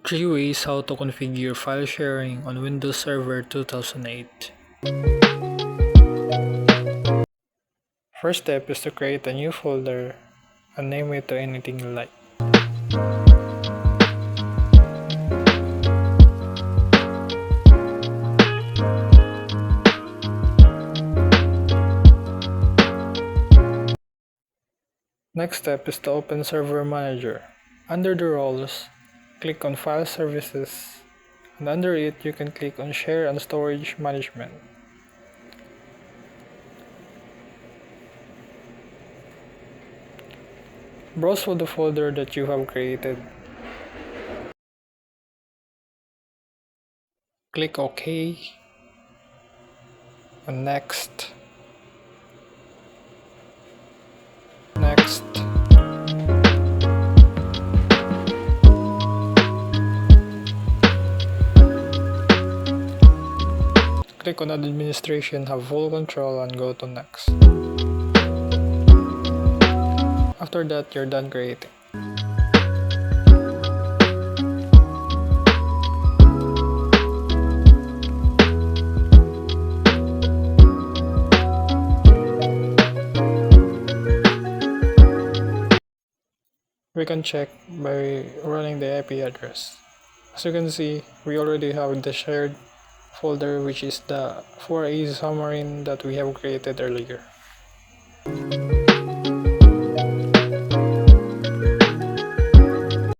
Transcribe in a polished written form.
3 ways how to configure file sharing on Windows Server 2008. First step is to create a new folder and name it to anything you like. Next step is to open Server Manager. Under the roles, click on File Services, and under it you can click on Share and Storage Management. Browse for the folder that you have created. Click OK and Next. Next. Click on Administration, have full control, and go to Next. After that, you're done creating. We can check by running the IP address. As you can see, we already have the shared folder, which is the 4A submarine that we have created earlier.